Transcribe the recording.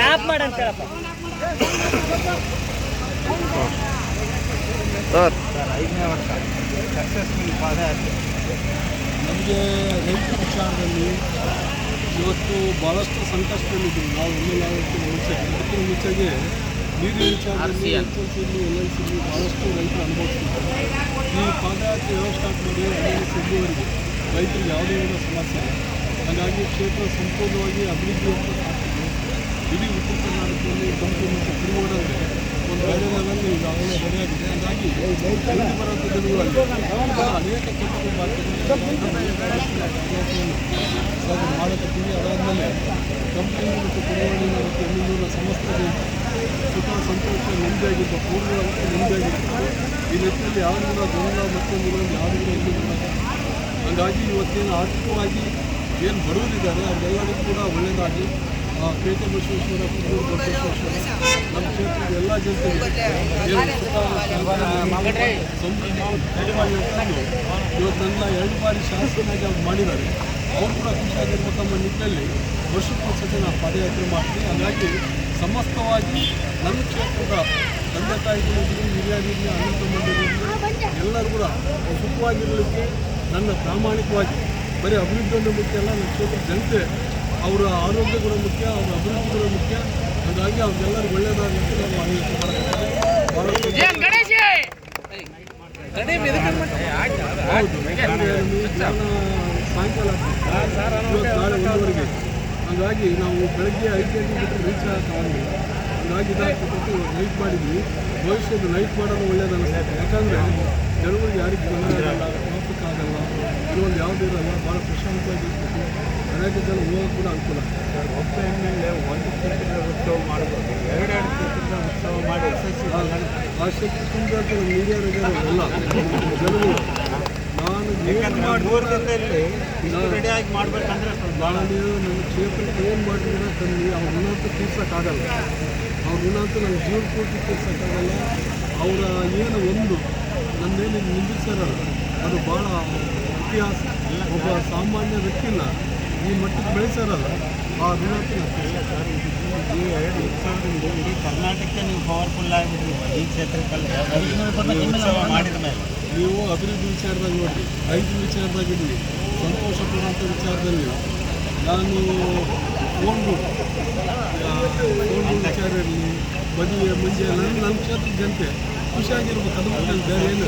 App ಮಾಡಂತ ಹೇಳಪ್ಪ sir. 5ನೇ ವರ್ಷ ಸಕ್ಸಸ್ಫುಲ್ ಪಾದಯಾತ್ರೆ. ನಮಗೆ ರೈತರ ವಿಚಾರದಲ್ಲಿ ಇವತ್ತು ಭಾಳಷ್ಟು ಸಂಕಷ್ಟದಲ್ಲಿದ್ದೀವಿ ನಾವು ಅದಕ್ಕಿಂತ ಮುಂಚೆಗೆ ನೀರಿನ ವಿಚಾರದಲ್ಲಿ LLCಲಿ ಭಾಳಷ್ಟು ರೈತರು ಅನುಭವಿಸ್ತಿದ್ದಾರೆ. ಈ ಪಾದಯಾತ್ರೆ ವ್ಯವಸ್ಥೆ ಮಾಡಿ LLCವರೆಗೆ ರೈತರಿಗೆ ಯಾವುದೇ ಒಂದು ಸಮಸ್ಯೆ ಇಲ್ಲ. ಹಾಗಾಗಿ ಕ್ಷೇತ್ರ ಸಂಪೂರ್ಣವಾಗಿ ಅಭಿವೃದ್ಧಿ ಅಂತ ಆಗ್ತಿದೆ. ಇಡೀ ಉತ್ತರ ಕರ್ನಾಟಕದಲ್ಲಿ ಬಂತು ಮತ್ತು ತಿರುಗೋಡಲ್ಲಿ ಒಂದು ಬೇರೆ ಲೆವೆಲ್ ಈಗಾಗಲೇ ರೆಡಿಯಾಗಿದೆ. ಹಾಗಾಗಿ ಬರೋ ದಿನಗಳಲ್ಲಿ ಅನೇಕ ಕೆಟ್ಟ ಮಾಡಕತ್ತೀವಿ. ಅದಾದಮೇಲೆ ಕಂಪ್ನಿ ಮತ್ತು ಕುರುವಳ್ಳಿ ಮತ್ತು ಎಮ್ಮಿನೂರ ಸಮಸ್ತಗೆ ಸುಖ ಸಂತೋಷ ನೆಮ್ಮದಿಯಾಗಿದ್ದು ಪೂರ್ಣವಾಗಿ ನೆಮ್ಮದಿಯಾಗಿತ್ತು. ಈ ನಿಟ್ಟಿನಲ್ಲಿ ಯಾರು ಕೂಡ ಗೊಂದಲ ಮತ್ತು ಯಾರು ಕೂಡ ಇಲ್ಲ. ಹಾಗಾಗಿ ಇವತ್ತೇನು ಆರ್ಥಿಕವಾಗಿ ಏನು ಬಡವರಿದ್ದಾರೆ ಅವರೆಲ್ಲರಿಗೂ ಕೂಡ ಒಳ್ಳೆಯದಾಗಿ ಪೇಟೆ ಬಸವೇಶ್ವರ, ಕುಂದೂರು ಬಸವೇಶ್ವರ, ನಮ್ಮ ಕ್ಷೇತ್ರದ ಎಲ್ಲ ಜನತೆಗೆ ಇವತ್ತು ನನ್ನ 2 ಬಾರಿ ಶಾಸಕನಾಗಿ ಅವ್ರು ಮಾಡಿದ್ದಾರೆ. ಅವರು ಕೂಡ ಖುಷಿಯಾಗಿರ್ಬೇಕಂಬ ನಿಟ್ಟಿನಲ್ಲಿ ವರ್ಷಕ್ಕೊಂದ್ಸತಿ ನಾವು ಪಾದಯಾತ್ರೆ ಮಾಡ್ತೀವಿ. ಹಾಗಾಗಿ ಸಮಸ್ತವಾಗಿ ನನ್ನ ಕ್ಷೇತ್ರದ ತಂದೆ ತಾಯಿಗಳಿರಲಿ, ಹಿರಿಯರಿರಲಿ, ಅಣ್ಣ ತಮ್ಮಂದಿರಿರಲಿ ಎಲ್ಲರೂ ಕೂಡ ಸುಖವಾಗಿರಲಿಕ್ಕೆ ನನ್ನ ಪ್ರಾಮಾಣಿಕವಾಗಿ ಬರೀ ಅಭಿವೃದ್ಧಿಯನ್ನು ಮುಖ್ಯ ಅಲ್ಲ, ನನ್ನ ಕ್ಷೇತ್ರದ ಜನತೆ ಅವರ ಆರೋಗ್ಯ ಕೂಡ ಮುಖ್ಯ, ಅವರ ಅಭಿವೃದ್ಧಿ ಕೂಡ ಮುಖ್ಯ. ಹಾಗಾಗಿ ಅವ್ರಿಗೆಲ್ಲರಿಗೂ ಒಳ್ಳೆಯದಾಗುತ್ತೆ. ನಾವು ಸಾಯಂಕಾಲ ನಾಳೆ 1:00ವರೆಗೆ. ಹಾಗಾಗಿ ನಾವು ಬೆಳಗ್ಗೆ 5 ಗಂಟೆಗೆ ಬಿಟ್ಟರೆ ರೀಚ್ ಆಗೋದು. ಹಾಗಾಗಿ ಇದಾಗ್ತಕ್ಕಂಥ ನೈಟ್ ಮಾಡಿದ್ವಿ. ಭವಿಷ್ಯದ ನೈಟ್ ಮಾಡೋದು ಒಳ್ಳೇದು ಅನಿಸ್ತದೆ. ಯಾಕಂದರೆ ಜನಗಳಿಗೆ ಯಾರಿಗೂ ತೊಂದರೆ ಆಗಲ್ಲ, ಟ್ರಾಫಿಕ್ ಆಗಲ್ಲ, ಇನ್ನೊಂದು ಯಾವುದೂ ಇರಲ್ಲ, ಭಾಳ ಪ್ರಶಾಂತವಾಗಿರ್ತದೆ. ಅನೇಕ ಜನ ಹೋಗೋಕೆ ಕೂಡ ಅನುಕೂಲ. ಒಬ್ಬ MLA 1 ಕ್ಷೇತ್ರದ ಉತ್ಸವ ಮಾಡ್ಬೋದು, 2 ಕ್ಷೇತ್ರದ ಉತ್ಸವ ಮಾಡಿ ಆ ಶಕ್ತಿ ತುಂಬಿದಂತೆ ನಮ್ಮ ಮೀಡಿಯಾದಾಗೆಲ್ಲ ಜನಗಳು ನಾನು ದೂರದಲ್ಲಿ ರೆಡಿಯಾಗಿ ಮಾಡಬೇಕಂದ್ರೆ ನಾನು ನನ್ನ ಕ್ಷೇತ್ರಕ್ಕೆ ಏನು ಮಾಡಿದ್ರೆ ತಂದು ಅವ್ರ ಋಣಾಂತ ತೀರ್ಸೋಕ್ಕಾಗಲ್ಲ. ಅವ್ರ ಋಣಾಂತ ನನ್ನ ಜೀವ ಪೂರ್ತಿ ತೀರ್ಸೋಕ್ಕಾಗಲ್ಲ. ಅವರ ಏನು ಒಂದು ನನ್ನೇನು ನಿಂದಿಸ್ತಾರಲ್ಲ ಅದು ಭಾಳ ಇತಿಹಾಸ. ಒಬ್ಬ ಸಾಮಾನ್ಯ ವ್ಯಕ್ತಿನ ಈ ಮಟ್ಟಕ್ಕೆ ಬೆಳೆಸಾರಲ್ಲ ಆ ಋಣಾಂತ ಈ 2 ಉತ್ಸವದಿಂದ ಇಡೀ ಕರ್ನಾಟಕಕ್ಕೆ ನೀವು ಪವರ್ಫುಲ್ ಆಗಿಬಿಟ್ರಿ. ಈ ಕ್ಷೇತ್ರಕ್ಕೆ ಉತ್ಸವ ಮಾಡಿದ ಮೇಲೆ ನೀವು ಅಭಿವೃದ್ಧಿ ವಿಚಾರದಾಗ ನೋಡಿರಿ, ರೈತರ ವಿಚಾರದಾಗಿರಲಿ, ಸಂತೋಷ ಪಡುವಂಥ ವಿಚಾರದಲ್ಲಿ ನಾನು ಫೋನ್ ವಿಚಾರ ಇರಲಿ, ಮದುವೆ ಮುಂಜೆ ನನ್ನ ಕ್ಷೇತ್ರದ ಜನತೆ ಖುಷಿಯಾಗಿರ್ಬೇಕು. ಅದು ಬೇರೆ ಏನು